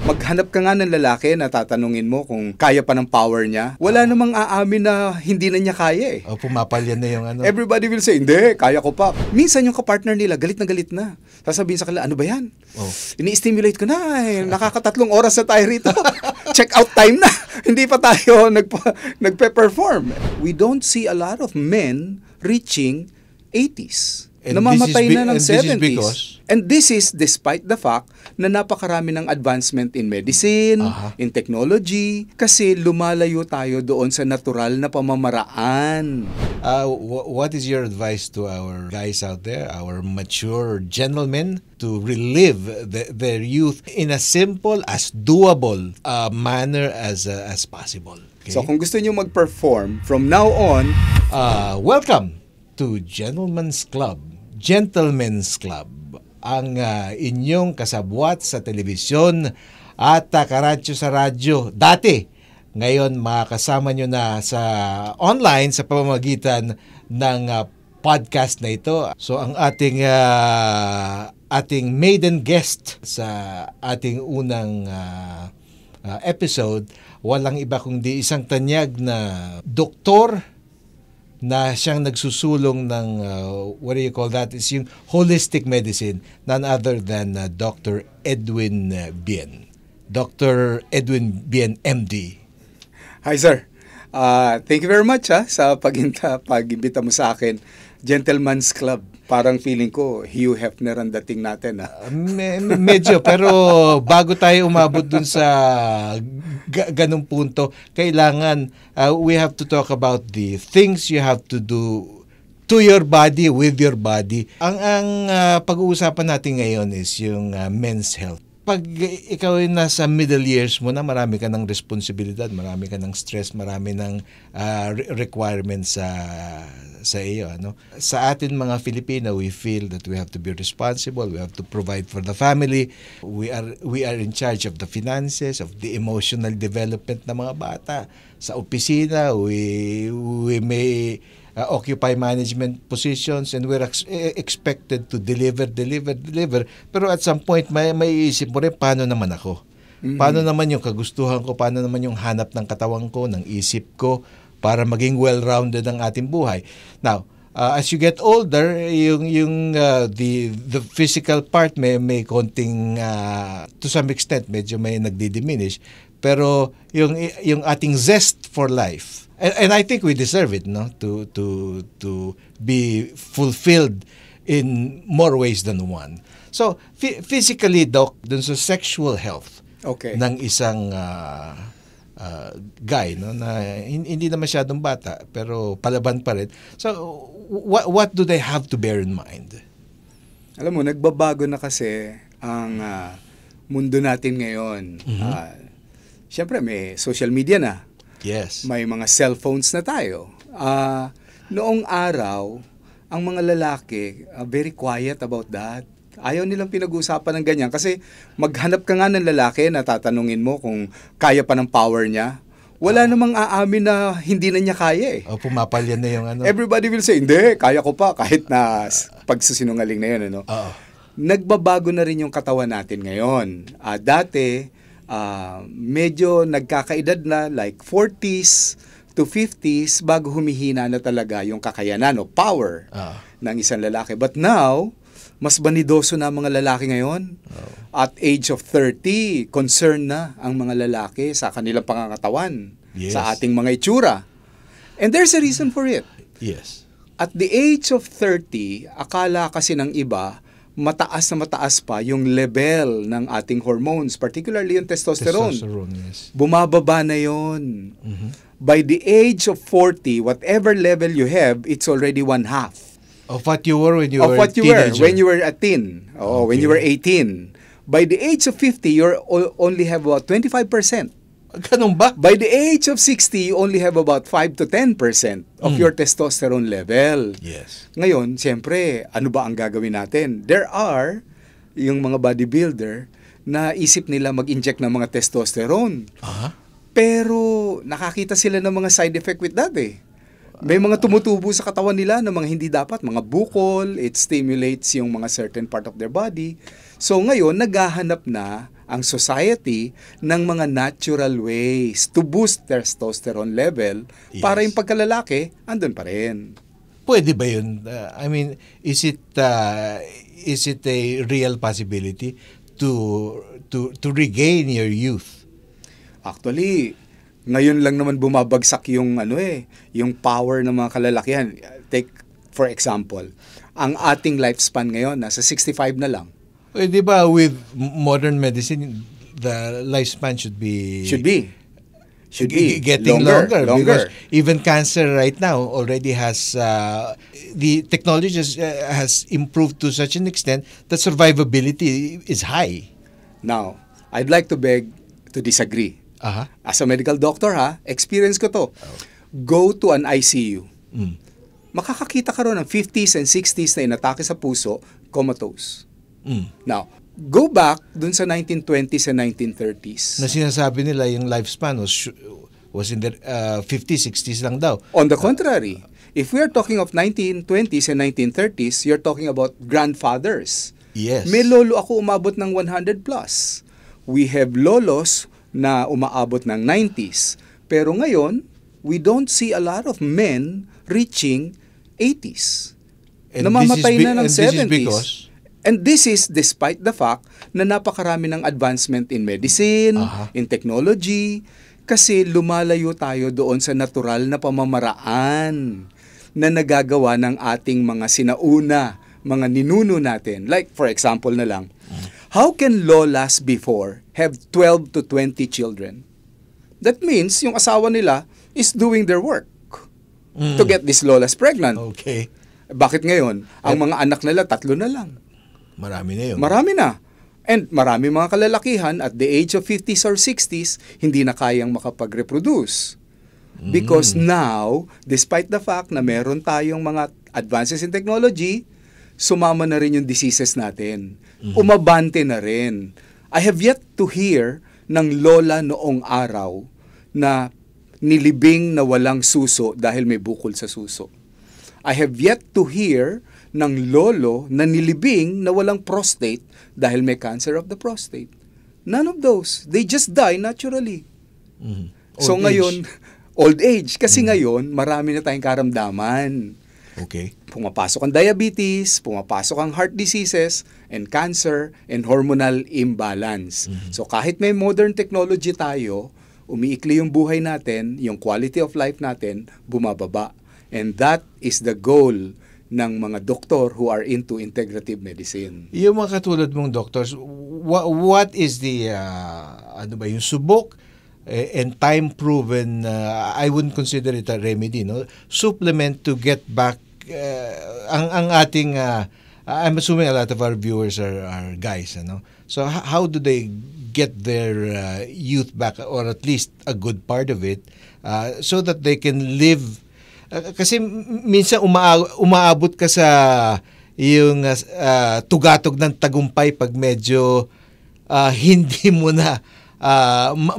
Maghanap ka nga ng lalaki na tatanungin mo kung kaya pa ng power niya. Wala namang aamin na hindi na niya kaya eh. O pumapalyan na yung ano. Everybody will say, hindi, kaya ko pa. Minsan yung kapartner nila, galit na. Sasabihin sa kanila, ano ba yan? Oh. Ini-stimulate ko na, nakaka3 oras na tayo rito. Check out time na. Hindi pa tayo nagpe-perform. We don't see a lot of men reaching 80s. Namamatay na ng 70s. And this is despite the fact na napakarami ng advancement in medicine, in technology, kasi lumalayo tayo doon sa natural na pamamaraan. What is your advice to our guys out there, our mature gentlemen, to relive their youth in a simple as doable manner as possible? Okay? So kung gusto niyo mag-perform from now on, welcome to Gentlemen's Club, ang inyong kasabwat sa telebisyon at karadyo sa radyo dati. Ngayon makakasama nyo na sa online sa pamamagitan ng podcast na ito. So ang ating maiden guest sa ating unang episode, walang iba kundi isang tanyag na doktor na siyang nagsusulong ng, what do you call that? Is yung holistic medicine, none other than Dr. Edwin Bien. Dr. Edwin Bien, MD. Hi sir. Thank you very much sa pag-imbita mo sa akin. Gentleman's Club. Parang feeling ko, Hugh Hefner ang dating natin. Medyo, pero bago tayo umabot dun sa ganung punto, kailangan we have to talk about the things you have to do to your body, with your body. Ang pag-uusapan natin ngayon is yung men's health. Pag ikaw ay nasa middle years mo na, marami ka ng responsibilidad, marami ka ng stress, marami ng requirements sa iyo. Sa atin mga Filipino, we feel that we have to be responsible, we have to provide for the family, we are in charge of the finances, of the emotional development ng mga bata. Sa opisina, we may occupy management positions and we're expected to deliver. Pero at some point, may iisip mo rin, paano naman ako? Paano naman yung kagustuhan ko? Paano naman yung hanap ng katawan ko, ng isip ko, para maging well-rounded ang ating buhay? Now, as you get older, the physical part may konting, to some extent, medyo may nagdi-diminish. Pero yung ating zest for life, and I think we deserve it, no, to be fulfilled in more ways than one. So physically, doc, dun sa sexual health ng isang guy, no, na hindi na masyadong bata pero palaban pa rin. So what do they have to bear in mind? Alam mo, nagbabago na kasi ang mundo natin ngayon. Siyempre may social media na. Yes. May mga cellphones na tayo. Noong araw, ang mga lalaki, very quiet about that. Ayaw nilang pinag-uusapan ng ganyan kasi maghanap ka nga ng lalaki na tatanungin mo kung kaya pa ng power niya. Wala namang aamin na hindi na niya kaya eh. O pumapalyan na yung ano. Everybody will say, hindi, kaya ko pa kahit na pagsusinungaling na yun. Nagbabago na rin yung katawan natin ngayon. Dati, medyo nagkakaedad na like 40s to 50s bago humihina na talaga yung kakayanan o power ng isang lalaki. But now, mas banidoso na ang mga lalaki ngayon. At age of 30, concerned na ang mga lalaki sa kanilang pangangatawan, sa ating mga itsura. And there's a reason for it. Yes. At the age of 30, akala kasi ng iba, mataas na mataas pa yung level ng ating hormones, particularly yung testosterone. Yes. Bumababa na yun. By the age of 40, whatever level you have, it's already 1/2. Of what you were when you were a teenager. When you were a teen. When you were 18. By the age of 50, you only have about 25%. Ganun ba? By the age of 60, you only have about 5 to 10% of your testosterone level. Yes. Ngayon, siyempre, ano ba ang gagawin natin? There are yung mga bodybuilder na isip nila mag-inject ng mga testosterone. Pero nakakita sila ng mga side effect with that eh. May mga tumutubo sa katawan nila na mga hindi dapat, mga bukol, it stimulates yung mga certain part of their body. So ngayon, naghahanap na ang society ng mga natural ways to boost testosterone level para yung pagkalalaki, andun pa rin. Pwede ba yun? I mean, is it a real possibility to regain your youth? Actually, ngayon lang naman bumabagsak yung yung power ng mga kalalakihan. Take for example, ang ating lifespan ngayon nasa 65 na lang. Eh, di ba with modern medicine, the lifespan should be getting longer. Because even cancer right now already has the technology has improved to such an extent that survivability is high. Now, I'd like to beg to disagree. As a medical doctor, experience ko to. Go to an ICU. Makakakita ka ron ng 50s and 60s na inatake sa puso, comatose. Now, go back dun sa 1920s and 1930s. Na sinasabi nila yung lifespan was in the 50s, 60s lang daw. On the contrary, if we are talking of 1920s and 1930s, you're talking about grandfathers. Yes. May lolo ako umabot ng 100 plus. We have lolos na umaabot ng 90s. Pero ngayon, we don't see a lot of men reaching 80s. And namamatay na ng 70s. And this is despite the fact na napakarami ng advancement in medicine, in technology, kasi lumalayo tayo doon sa natural na pamamaraan na nagagawa ng ating mga sinauna, mga ninuno natin. Like for example na lang, how can lolas before have 12 to 20 children? That means yung asawa nila is doing their work to get these lolas pregnant. Okay. Bakit ngayon? Ang mga anak nila, 3 na lang. Marami na yun. Marami na. And marami mga kalalakihan at the age of 50s or 60s, hindi na kayang makapag-reproduce. Because now, despite the fact na meron tayong mga advances in technology, sumama na rin yung diseases natin. Umabante na rin. I have yet to hear ng lola noong araw na nilibing na walang suso dahil may bukol sa suso. I have yet to hear ng lolo na nilibing na walang prostate dahil may cancer of the prostate. None of those. They just die naturally. So ngayon, old age. Kasi ngayon, marami na tayong karamdaman. Okay. Pumapasok ang diabetes, pumapasok ang heart diseases, and cancer, and hormonal imbalance. So kahit may modern technology tayo, umiikli yung buhay natin, yung quality of life natin, bumababa. And that is the goal ng mga doktor who are into integrative medicine. Yung mga katulad mong doctors, what is the, yung subok and time-proven, I wouldn't consider it a remedy, no? Supplement to get back, ang ating, I'm assuming a lot of our viewers are guys, ano? So how do they get their youth back, or at least a good part of it, so that they can live. Kasi minsan umaabot ka sa yung tugatog ng tagumpay pag medyo hindi mo na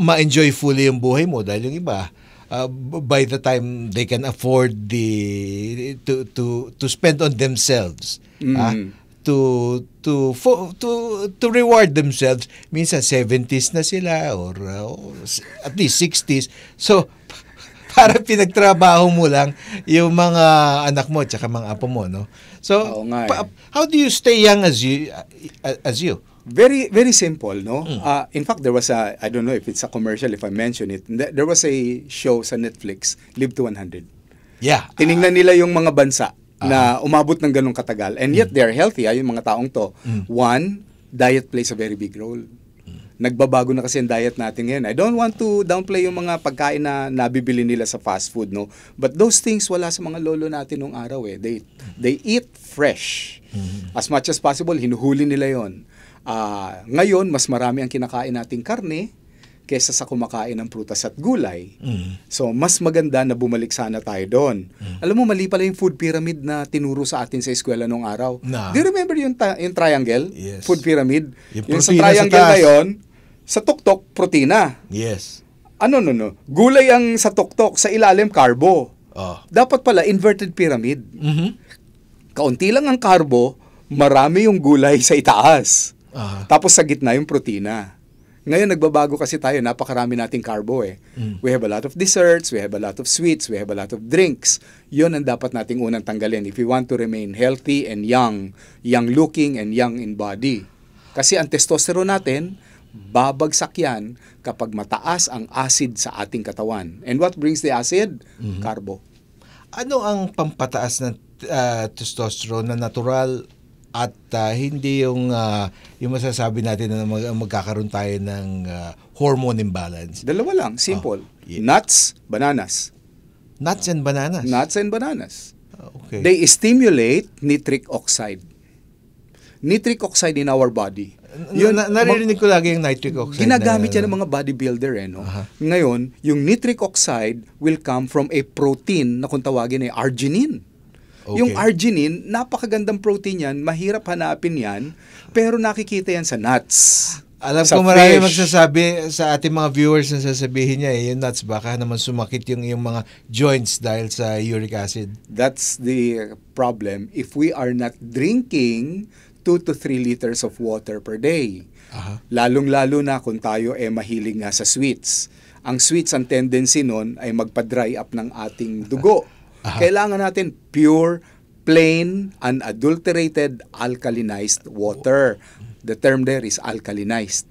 ma-enjoy fully yung buhay mo, dahil yung iba by the time they can afford to spend on themselves, to reward themselves, minsan 70s na sila or at least 60s. So para pinagtrabaho mo lang yung mga anak mo at saka mga apo mo, no? So how do you stay young as you? Very very simple, no? In fact, there was I don't know if it's a commercial if I mention it. There was a show sa Netflix, Live to 100. Yeah. Tiningnan nila yung mga bansa na umabot ng ganung katagal, and yet they're healthy, yung mga taong to. One, diet plays a very big role. Nagbabago na kasi ang diet natin ngayon. I don't want to downplay yung mga pagkain na nabibili nila sa fast food, no? But those things wala sa mga lolo natin nung araw eh. They eat fresh. As much as possible, hinuhuli nila yon. Ngayon, mas marami ang kinakain nating karne kesa sa kumakain ng prutas at gulay. So, mas maganda na bumalik sana tayo doon. Alam mo, mali pala yung food pyramid na tinuro sa atin sa eskwela nung araw. Do you remember yung triangle? Yes. Food pyramid? Yung sa protina triangle na yun, sa tuktok, protina. Yes. No. Gulay ang sa tuktok, sa ilalim, carbo. Dapat pala, inverted pyramid. Kaunti lang ang carbo, marami yung gulay sa itaas. Tapos sa gitna yung protina. Ngayon, nagbabago kasi tayo. Napakarami nating carbo eh. We have a lot of desserts, we have a lot of sweets, we have a lot of drinks. Yun ang dapat nating unang tanggalin if we want to remain healthy and young looking and young in body. Kasi ang testosterone natin, babagsak yan kapag mataas ang acid sa ating katawan. And what brings the acid? Carbo. Ano ang pampataas ng testosterone na natural at hindi yung masasabi natin na magkakaroon tayo ng hormone imbalance? Dalawa lang, simple. Yeah. Nuts, bananas. Nuts and bananas? Nuts and bananas. Okay. They stimulate nitric oxide. Nitric oxide in our body. Naririnig ko lagi yung nitric oxide. Ginagamit yan ng mga bodybuilder no? Ngayon, yung nitric oxide will come from a protein na kung tawagin ay arginine. Okay. Yung arginine, napakagandang protein yan, mahirap hanapin yan, pero nakikita yan sa nuts. Alam ko marami magsasabi sa ating mga viewers na sasabihin niya, yung nuts baka naman sumakit yung mga joints dahil sa uric acid. That's the problem if we are not drinking 2 to 3 liters of water per day. Lalong-lalo na kung tayo mahilig nga sa sweets. Ang sweets, ang tendency nun ay magpa-dry up ng ating dugo. Kailangan natin pure, plain, unadulterated, alkalinized water. The term there is alkalinized.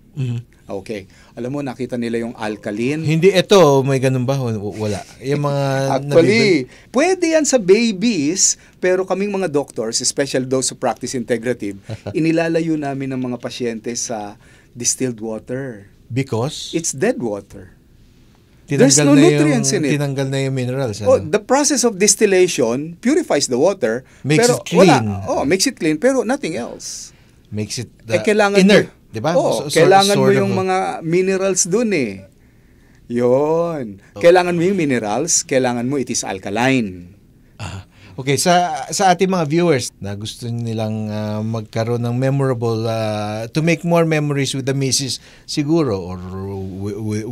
Okay. Alam mo, nakita nila yung alkaline. Hindi ito, may ganun ba? Wala. Yung mga actually, pwede yan sa babies, pero kaming mga doctors, especially those who practice integrative, inilalayo namin ng mga pasyente sa distilled water. Because? It's dead water. There's no nutrients in it. Tinanggal na yung minerals. Ano? The process of distillation purifies the water. Makes pero it clean. Makes it clean, pero nothing else. Makes it kailangan inert. Diba? Kailangan mo yung mga minerals dun eh. Yun. Kailangan mo yung minerals, kailangan mo it is alkaline. Okay, sa ating mga viewers na gusto nilang magkaroon ng memorable, to make more memories with the missus siguro or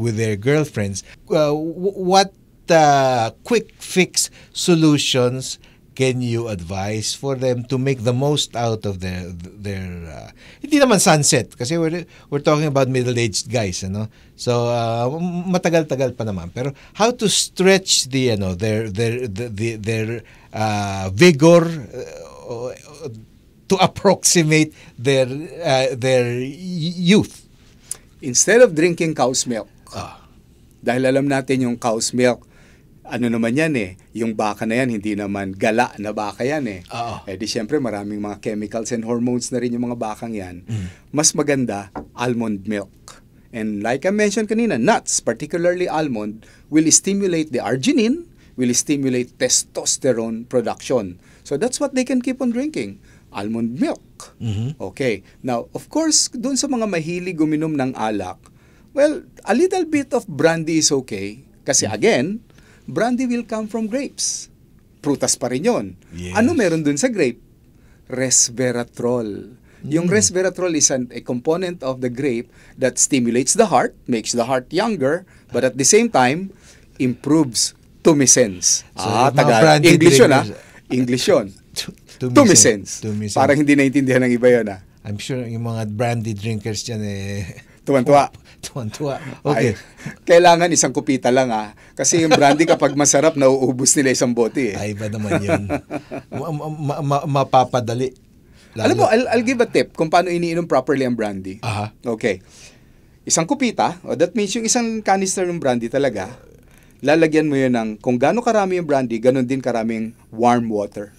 with their girlfriends, what quick fix solutions can you advise for them to make the most out of their hindi naman sunset kasi we're talking about middle-aged guys, ano? So matagal-tagal pa naman, pero how to stretch their vigor to approximate their youth. Instead of drinking cow's milk, dahil alam natin yung cow's milk, ano naman yan yung baka na yan, hindi naman gala na baka yan di syempre maraming mga chemicals and hormones na rin yung mga bakang yan. Mas maganda, almond milk. And like I mentioned kanina, nuts, particularly almond, will stimulate the arginine, will stimulate testosterone production. So that's what they can keep on drinking. Almond milk. Okay. Now, of course, dun sa mga mahilig uminom ng alak, well, a little bit of brandy is okay. Kasi again, brandy will come from grapes. Prutas pa rin yun. Yes. Ano meron dun sa grape? Resveratrol. Yung resveratrol is a component of the grape that stimulates the heart, makes the heart younger, but at the same time, improves tumescence. So, English yun English yun. Tumescence. Parang hindi naintindihan ng iba yun I'm sure yung mga brandy drinkers dyan tuwan-tuwa. Okay. Kailangan isang kupita lang kasi yung brandy kapag masarap, nauubos nila isang bote Ay, iba naman yun. Mapapadali. Alam mo, I'll give a tip kung paano iniinom properly ang brandy. Okay. Isang kupita, that means yung isang canister ng brandy talaga, lalagyan mo yun ng, kung gaano karami yung brandy, ganon din karaming warm water.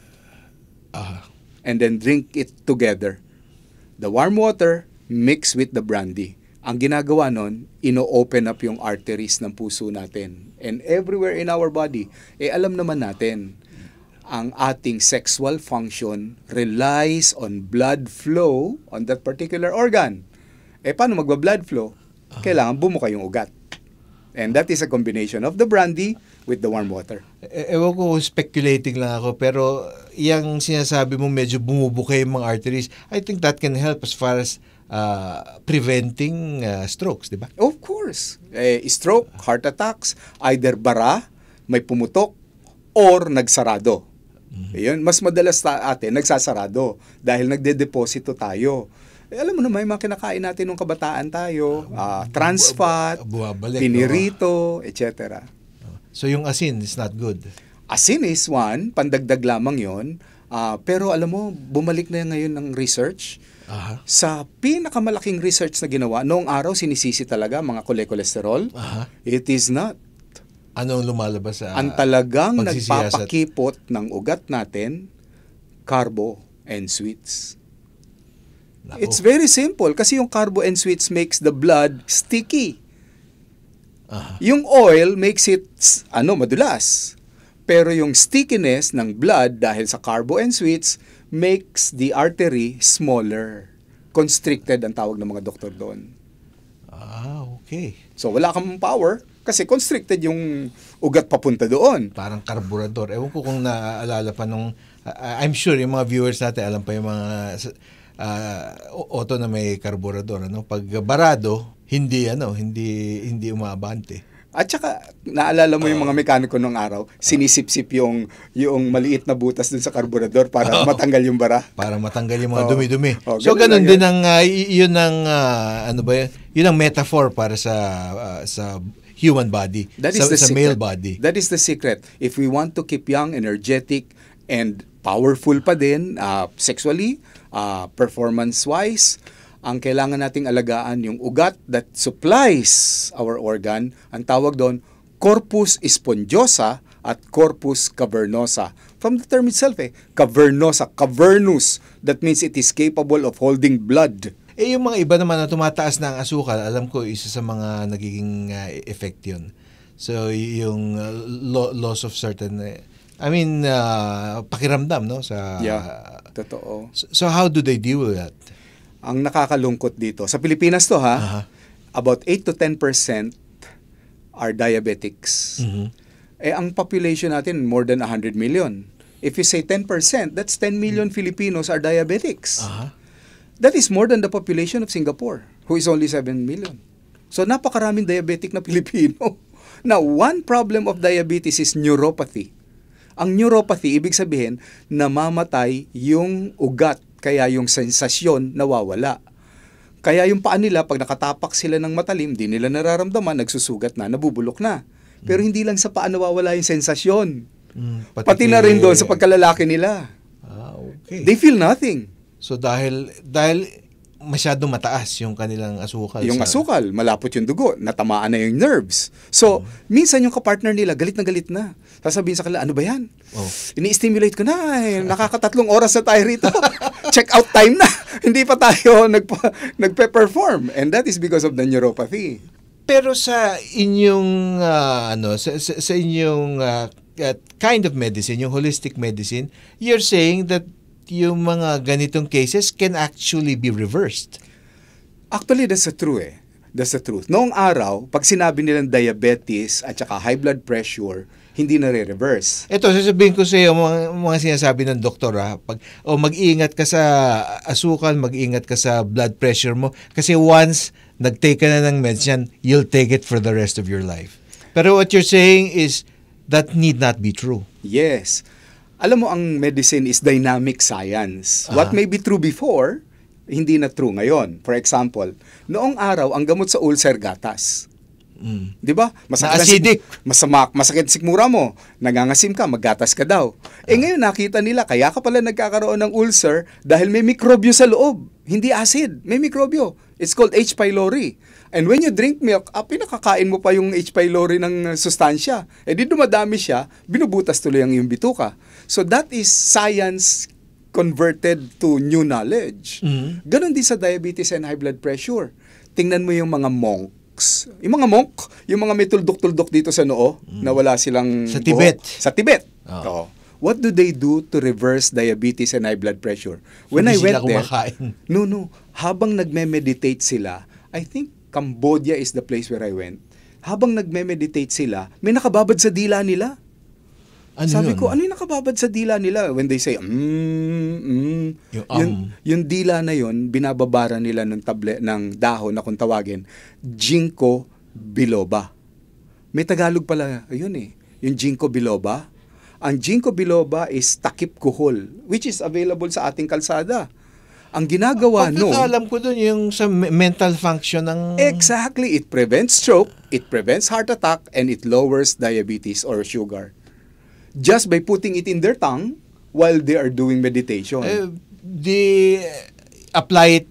And then drink it together. The warm water mix with the brandy. Ang ginagawa nun, ino-open up yung arteries ng puso natin. And everywhere in our body, alam naman natin, ang ating sexual function relies on blood flow on that particular organ. Paano magba-blood flow? Kailangan bumuka yung ugat. And that is a combination of the brandy with the warm water. Ewan ko, speculating lang ako, pero yung sinasabi mo medyo bumubuka yung mga arteries, I think that can help as far as preventing strokes, di ba? Of course. Stroke, heart attacks, either bara, may pumutok, or nagsarado. Yun, mas madalas atin nagsasarado dahil nagde-deposito tayo alam mo naman, mga kinakain natin nung kabataan tayo, trans fat, Buwabalik, pinirito, etc. So yung asin is not good. Asin is one, pandagdag lamang yon. Pero alam mo, bumalik na ngayon ng research. Aha. Sa pinakamalaking research na ginawa, noong araw sinisisi talaga mga cholesterol. Aha. It is not. Ano ang lumalabas sa Ang talagang pagsisiyasat? nagpapakipot ng ugat natin, carbo and sweets. Nako. It's very simple kasi yung carbo and sweets makes the blood sticky. Aha. Yung oil makes it madulas. Pero yung stickiness ng blood dahil sa carbo and sweets makes the artery smaller. Constricted ang tawag ng mga doktor doon. Okay. So wala kang power kasi constricted yung ugat papunta doon. Parang karburador. Ewan ko kung naaalala pa nung I'm sure yung mga viewers natin alam pa yung mga auto na may karburador, ano? Pag barado, hindi umaabante. At saka, naalala mo yung mga mekaniko nung araw, sinisip-sip yung maliit na butas dun sa karburador para matanggal yung bara. Para matanggal yung mga dumi-dumi. ganun So, ganun lang din ang, yun ang, yun ang metaphor para sa human body, sa male body. That is the secret. If we want to keep young, energetic, and powerful pa din, sexually, performance-wise, ang kailangan nating alagaan yung ugat that supplies our organ. Ang tawag doon, corpus spongiosa at corpus cavernosa. From the term itself, cavernosa, cavernous. That means it is capable of holding blood. Yung mga iba naman na tumataas na ang asukal, alam ko isa sa mga nagiging effect yun. So, yung loss of certain, pakiramdam, no? Totoo. So, how do they deal with that? Ang nakakalungkot dito, sa Pilipinas to about 8 to 10% are diabetics. Mm-hmm. Ang population natin, more than 100 million. If you say 10%, that's 10 million Filipinos are diabetics. That is more than the population of Singapore, who is only 7 million. So napakaraming diabetic na Pilipino. Now, one problem of diabetes is neuropathy. Ang neuropathy, ibig sabihin, namamatay yung ugat. Kaya yung sensasyon nawawala. Kaya yung paa nila, pag nakatapak sila ng matalim, di nila nararamdaman, nagsusugat na, nabubulok na. Pero hindi lang sa paa nawawala yung sensasyon. Pati na rin doon sa pagkalalaki nila. Okay. They feel nothing. So dahil masyado mataas yung kanilang asukal. Yung asukal, malapot yung dugo, natamaan na yung nerves. So, minsan yung kapartner nila, galit na. Sasabihin sa kanila, ano ba yan? Ini-stimulate ko na, nakaka3 oras na tayo rito. Check out time na. Hindi pa tayo nagpe-perform. And that is because of the neuropathy. Pero sa inyong sa inyong kind of medicine, yung holistic medicine, you're saying that yung mga ganitong cases can actually be reversed. Actually, that's the truth. That's the truth. Noong araw, pag sinabi nilang diabetes at saka high blood pressure, hindi na re-reverse. Ito, sasabihin ko sa iyo mga sinasabi ng doktor, mag-iingat ka sa asukal, mag-iingat ka sa blood pressure mo kasi once nag-take ka na ng medicine, you'll take it for the rest of your life. Pero what you're saying is that need not be true. Yes. Alam mo, ang medicine is dynamic science. What may be true before, hindi na true ngayon. For example, noong araw, ang gamot sa ulcer, gatas. Di ba? Acidic. Masakit sikmura mo. Nangangasim ka, maggatas ka daw. Ngayon nakita nila, kaya ka pala nagkakaroon ng ulcer dahil may mikrobyo sa loob. Hindi acid, may mikrobyo. It's called H. pylori. And when you drink milk, pinakakain mo pa yung H. pylori ng sustansya. Di dumadami siya, binubutas tuloy ang iyong bituka. So that is science converted to new knowledge. Ganon din sa diabetes and high blood pressure. Tingnan mo yung mga monks. Yung mga monk, yung mga may tuldok-tuldok dito sa noo, na wala silang sa Tibet. Sa Tibet. What do they do to reverse diabetes and high blood pressure? When I went there, no, habang nagme-meditate sila, I think Cambodia is the place where I went. Habang nagme-meditate sila, may nakababad sa dila nila. Sabi ko, ano yung nakababad sa dila nila? When they say, yung dila na yun, binababara nila ng dahon na kung tawagin, ginkgo biloba. May Tagalog pala yun yung ginkgo biloba. Ang ginkgo biloba is takip kuhol, which is available sa ating kalsada. Ang ginagawa Pagkakalam ko dun yung sa mental function ng... Exactly. It prevents stroke, it prevents heart attack, and it lowers diabetes or sugar. Just by putting it in their tongue while they are doing meditation. They apply it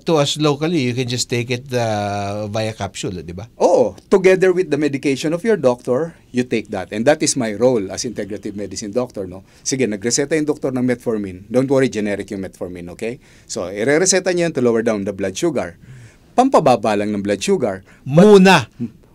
to us locally. You can just take it via capsule, di ba? Oo. Together with the medication of your doctor, you take that. And that is my role as integrative medicine doctor, no? Sige, nagreseta yung doktor ng metformin. Don't worry, generic yung metformin, okay? So, ire-reseta niya yan to lower down the blood sugar. Pampababa lang ng blood sugar.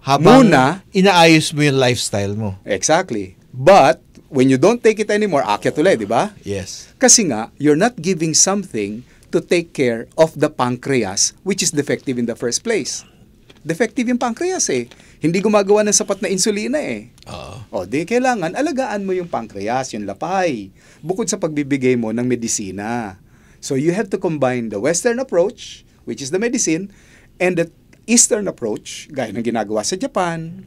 Habang inaayos mo yung lifestyle mo. Exactly. But, when you don't take it anymore, akyat ulit, di ba? Yes. Kasi nga, you're not giving something to take care of the pancreas which is defective in the first place. Defective yung pancreas eh. Hindi gumagawa ng sapat na insulina eh. O di kailangan alagaan mo yung pancreas, yung lapay. Bukod sa pagbibigay mo ng medisina. So you have to combine the Western approach, which is the medicine, and the Eastern approach, gaya ng ginagawa sa Japan,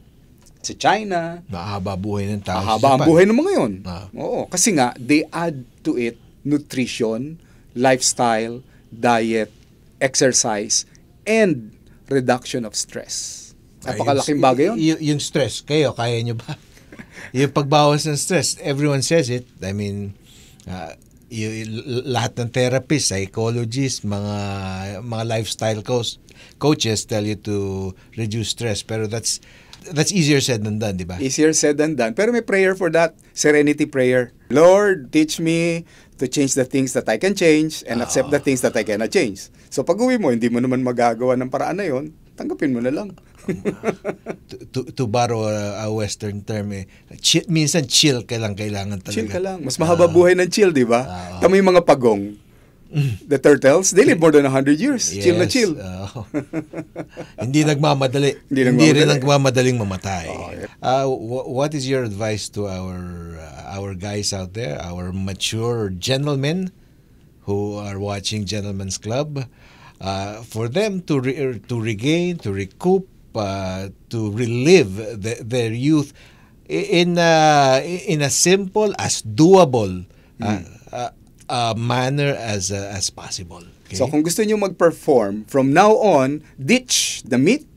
sa China. Mahaba buhay ng tao Mahaba ang buhay ng mga yun. Ah. Oo, kasi nga, they add to it nutrition, lifestyle, diet, exercise, and reduction of stress. Napakalaking bagay yun. Yung stress, kaya nyo ba? Yung pagbawas ng stress, everyone says it. I mean, lahat ng therapists, psychologists, mga lifestyle coaches tell you to reduce stress. Pero that's easier said than done, di ba? Easier said than done. Pero may prayer for that. Serenity prayer. Lord, teach me to change the things that I can change and accept the things that I cannot change. So pag uwi mo, hindi mo naman magagawa ng paraan na yun, tanggapin mo na lang. to borrow a Western term, minsan chill ka lang kailangan talaga. Chill ka lang. Mas mahaba buhay ng chill, di ba? Tama yung mga pagong. The turtles, they live more than 100 years. Yes. Chill na chill. Hindi nagmamadali. Hindi rin nagmamadaling mamatay. What is your advice to our guys out there, our mature gentlemen who are watching Gentlemen's Club, for them to regain, to recoup, to relive their youth in a simple as doable manner as possible. Okay? So kung gusto niyo mag-perform, from now on, ditch the meat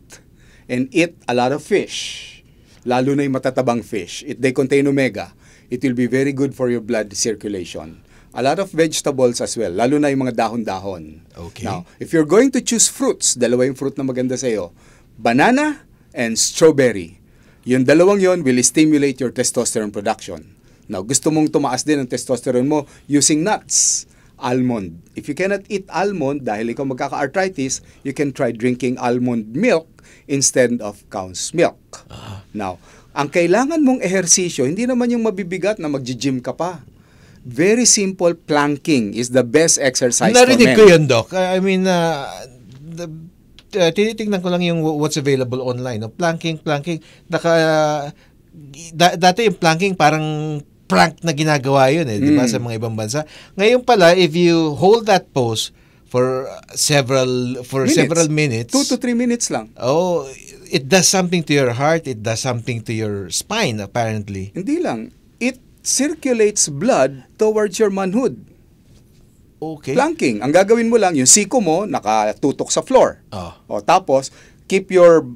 and eat a lot of fish. Lalo na yung matatabang fish. They contain omega. It will be very good for your blood circulation. A lot of vegetables as well, lalo na yung mga dahon-dahon. Okay. Now, if you're going to choose fruits, dalawa yung fruit na maganda sa'yo, banana and strawberry. Yung dalawang yon will stimulate your testosterone production. Now, gusto mong tumaas din ang testosterone mo using nuts, almond. If you cannot eat almond dahil ikaw magkaka-arthritis, you can try drinking almond milk instead of cow's milk. Now, ang kailangan mong ehersisyo, hindi naman yung mabibigat na mag-gym ka pa. Very simple planking is the best exercise for men. Narinig ko yun, Doc. I mean, tinitingnan ko lang yung what's available online. No? Planking. Dati yung planking parang prank na ginagawa yun di ba sa mga ibang bansa. Ngayon pala, if you hold that pose for several minutes, 2 to 3 minutes lang. Oh, it does something to your heart, it does something to your spine apparently. Hindi lang, it circulates blood towards your manhood. Okay. Planking, ang gagawin mo lang, yung siko mo nakatutok sa floor. O tapos keep your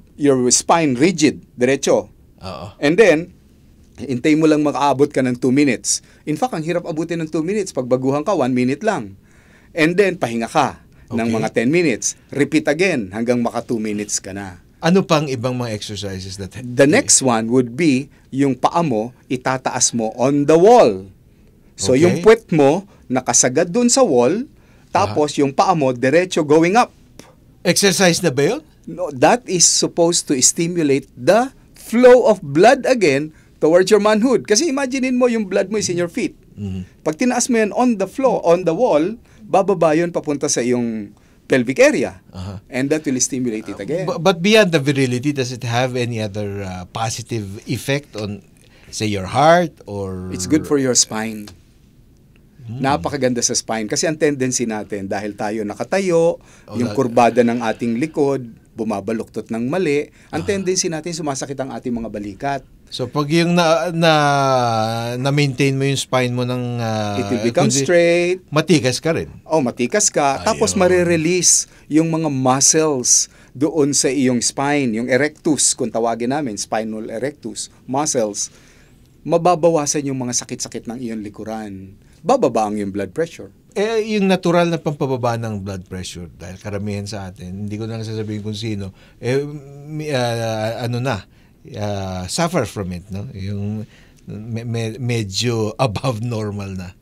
spine rigid, diretso. And then hintay mo lang makaabot ka ng 2 minutes. In fact, ang hirap abutin ng 2 minutes. Pag baguhan ka, 1 minute lang. And then, pahinga ka ng mga 10 minutes. Repeat again hanggang maka 2 minutes ka na. Ano pang ibang mga exercises that... The next one would be, yung paa mo, itataas mo on the wall. So, yung puwet mo, nakasagad dun sa wall, tapos yung paa mo, diretso going up. Exercise na ba yun? No, that is supposed to stimulate the flow of blood again towards your manhood. Kasi imaginein mo yung blood mo is in your feet. Pag tinaas mo yan on the floor, on the wall, bababa yun papunta sa iyong pelvic area. And that will stimulate it again. But beyond the virility, does it have any other positive effect on, say, your heart or... It's good for your spine. Napakaganda sa spine. Kasi ang tendency natin, dahil tayo nakatayo, yung kurbada ng ating likod, bumabaluktot ng mali, ang tendency natin sumasakit ang ating mga balikat. So pag yung na-maintain mo yung spine mo ng It will become straight. Matikas ka rin. Matikas ka. Tapos marirelease yung mga muscles doon sa iyong spine, yung erectus, kung tawagin namin, spinal erectus, muscles. Mababawasan yung mga sakit-sakit ng iyong likuran. Bababa ang yung blood pressure. Yung natural na pampababa ng blood pressure, dahil karamihan sa atin, hindi ko na sasabihin kung sino, suffer from it, no? Yung medyo above normal na.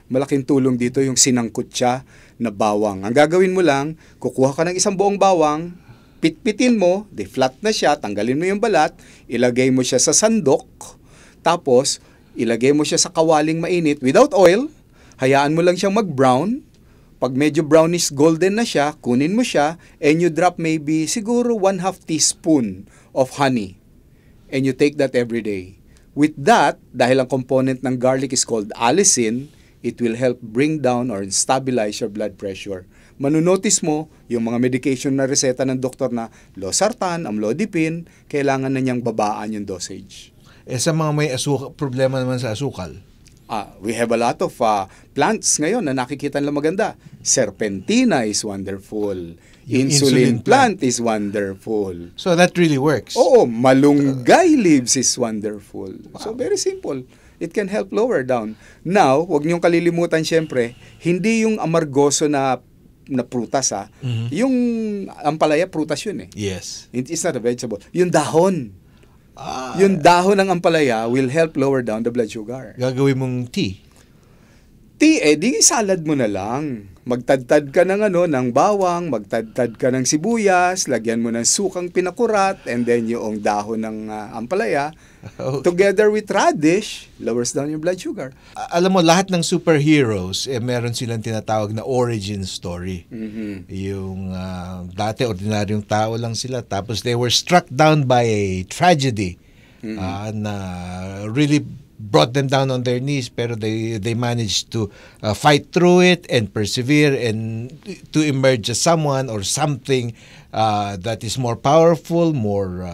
Malaking tulong dito yung sinangkot siya na bawang. Ang gagawin mo lang, kukuha ka ng isang buong bawang, pitpitin mo, flat na siya, tanggalin mo yung balat, ilagay mo siya sa sandok, tapos ilagay mo siya sa kawaling mainit without oil, hayaan mo lang siyang mag-brown. Pag medyo brownish golden na siya, kunin mo siya and you drop maybe siguro 1/2 teaspoon of honey. And you take that every day. With that, dahil ang component ng garlic is called allicin, it will help bring down or stabilize your blood pressure. Manunotice mo yung mga medication na reseta ng doktor na losartan, amlodipine, kailangan na niyang babaan yung dosage. Sa mga may problema naman sa asukal? We have a lot of plants ngayon na nakikita nila maganda. Serpentina is wonderful. Insulin plant is wonderful. So that really works? Oo, malunggay leaves is wonderful. Wow. So very simple. It can help lower down. Now, huwag niyong kalilimutan syempre, hindi yung amargoso na prutas Mm-hmm. Yung ampalaya, prutas yun eh. Yes. It's not a vegetable. Yung dahon. Yung dahon ng ampalaya will help lower down the blood sugar. Gagawin mong tea? Tea, di salad mo na lang. Magtadtad ka ng bawang, magtadtad ka ng sibuyas, lagyan mo ng sukang pinakurat, and then yung dahon ng ampalaya, together with radish, lowers down your blood sugar. Alam mo, lahat ng superheroes, meron silang tinatawag na origin story. Mm-hmm. Yung dati, ordinaryong tao lang sila, tapos they were struck down by a tragedy na really brought them down on their knees, pero they managed to fight through it and persevere and to emerge as someone or something that is more powerful, more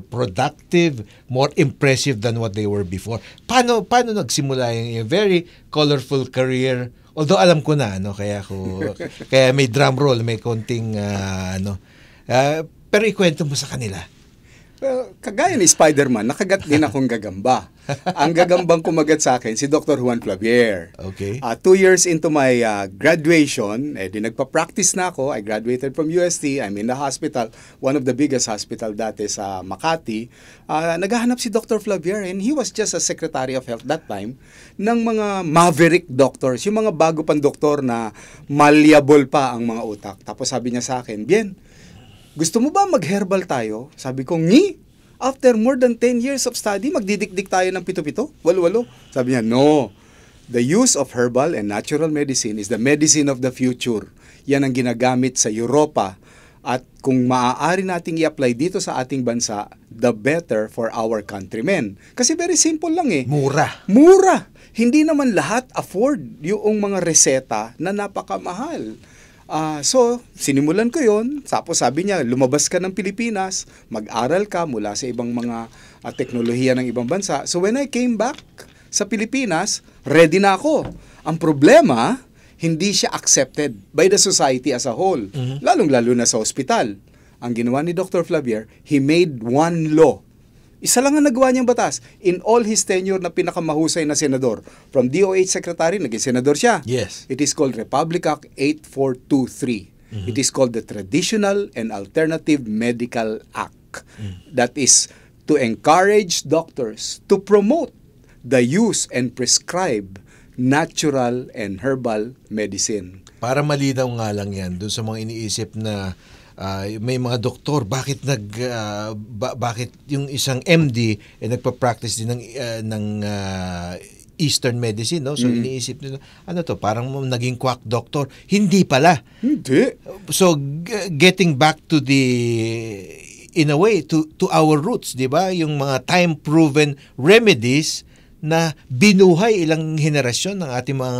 productive, more impressive than what they were before. Paano nagsimula yung very colorful career? Although alam ko na, kaya may drum roll, may konting pero ikwento mo sa kanila. Well, kagaya ni Spider-Man, nakagat din akong gagamba. Ang gagambang kumagat sa akin, si Dr. Juan Flavier. Okay. 2 years into my graduation, di nagpa-practice na ako. I graduated from UST. I'm in the hospital, one of the biggest hospital dati sa Makati. Naghahanap si Dr. Flavier and he was just a Secretary of Health that time ng mga maverick doctors, yung mga bago pang doktor na malleable pa ang mga utak. Tapos sabi niya sa akin, Bien, gusto mo ba mag-herbal tayo? Sabi ko, after more than 10 years of study, magdidikdik tayo ng 7-8, 8-8. Sabi niya, no. The use of herbal and natural medicine is the medicine of the future. Yan ang ginagamit sa Europa. At kung maaari nating i-apply dito sa ating bansa, the better for our countrymen. Kasi very simple lang eh. Mura. Hindi naman lahat afford yung mga reseta na napakamahal. So, sinimulan ko yon. Tapos sabi niya, lumabas ka ng Pilipinas, mag-aral ka mula sa ibang mga teknolohiya ng ibang bansa. So, when I came back sa Pilipinas, ready na ako. Ang problema, hindi siya accepted by the society as a whole. Mm-hmm. Lalong-lalo na sa ospital. Ang ginawa ni Dr. Flavier, he made one law. Isa lang ang nagawa niyang batas. In all his tenure na pinakamahusay na senador, from DOH Secretary, naging senador siya. Yes. It is called Republic Act 8423. Mm-hmm. It is called the Traditional and Alternative Medical Act. Mm-hmm. That is to encourage doctors to promote the use and prescribe natural and herbal medicine. Para malinaw nga lang yan, dun sa mga iniisip na may mga doktor, bakit yung isang MD nagpa-practice din ng Eastern medicine, no? So iniisip nila, parang naging quack doctor. Hindi pala. Hindi. So getting back to in a way to our roots, 'di ba? Yung mga time-proven remedies na binuhay ilang henerasyon ng ating mga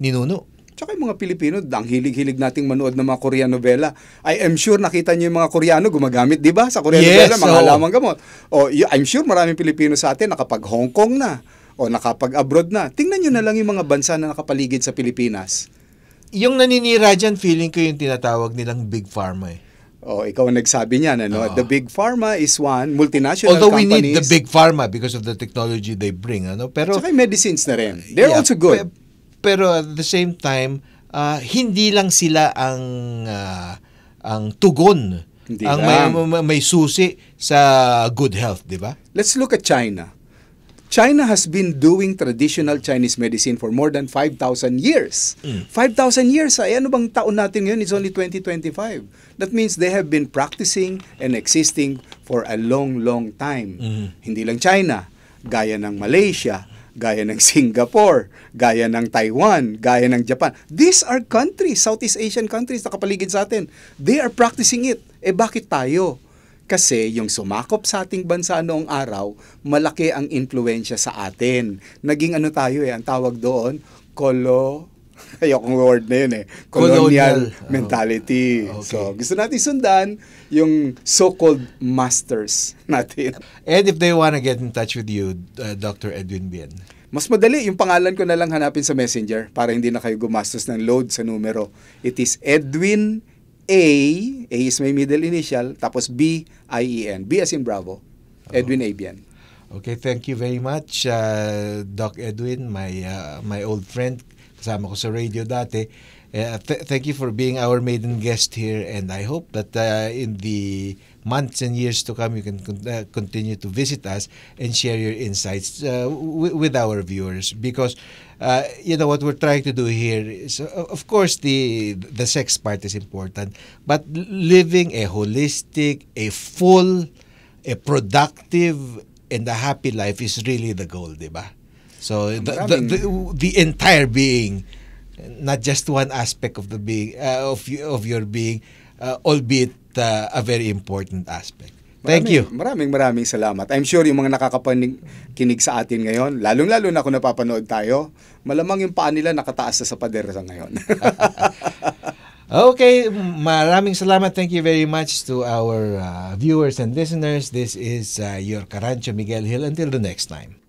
ninuno. Tsaka yung mga Pilipino, ang hilig-hilig nating manood ng mga Korean novela. I am sure nakita niyo yung mga Koreano gumagamit, di ba? Sa Korean novela, mga halamang gamot. I'm sure maraming Pilipino sa atin nakapag Hong Kong na o nakapag-abroad na. Tingnan nyo na lang yung mga bansa na nakapaligid sa Pilipinas. Yung naninira dyan, feeling ko yung tinatawag nilang Big Pharma eh. Ikaw ang nagsabi niyan, ano? The Big Pharma is one, multinational Although companies. we need the Big Pharma because of the technology they bring, ano? Pero tsaka medicines na rin. They're also good. Pero at the same time, hindi lang sila ang tugon, Hindi ang may susi sa good health, di ba? Let's look at China. China has been doing traditional Chinese medicine for more than 5,000 years. 5,000 years, ay ano bang taon natin ngayon? It's only 2025. That means they have been practicing and existing for a long, long time. Hindi lang China, gaya ng Malaysia, gaya ng Singapore, gaya ng Taiwan, gaya ng Japan. These are countries, Southeast Asian countries na kapaligid sa atin. They are practicing it. Bakit tayo? Kasi yung sumakop sa ating bansa noong araw, malaki ang impluensya sa atin. Naging ano tayo ang tawag doon, ayokong word na yun colonial mentality. Okay. So, gusto natin sundan yung so-called masters natin. And if they wanna get in touch with you, Dr. Edwin Bien? Mas madali, yung pangalan ko na lang hanapin sa Messenger para hindi na kayo gumastos ng load sa numero. It is Edwin A is my middle initial, tapos B-I-E-N. B as in Bravo. Edwin A. Bien. Okay, thank you very much, Doc Edwin, my old friend. Kasama ko sa radio dati. Thank you for being our maiden guest here, and I hope that in the months and years to come, you can continue to visit us and share your insights with our viewers. Because what we're trying to do here is, of course, the sex part is important, but living a holistic, a full, a productive, and a happy life is really the goal, di ba? So the entire being, not just one aspect of the being of your being, albeit a very important aspect. Thank you. Maraming salamat. I'm sure yung mga nakakakinig sa atin ngayon, lalong-lalo na kung napapanood tayo, malamang yung paa nila nakataas sa pader sa ngayon. Okay, maraming salamat. Thank you very much to our viewers and listeners. This is your Carancho Miguel Hill. Until the next time.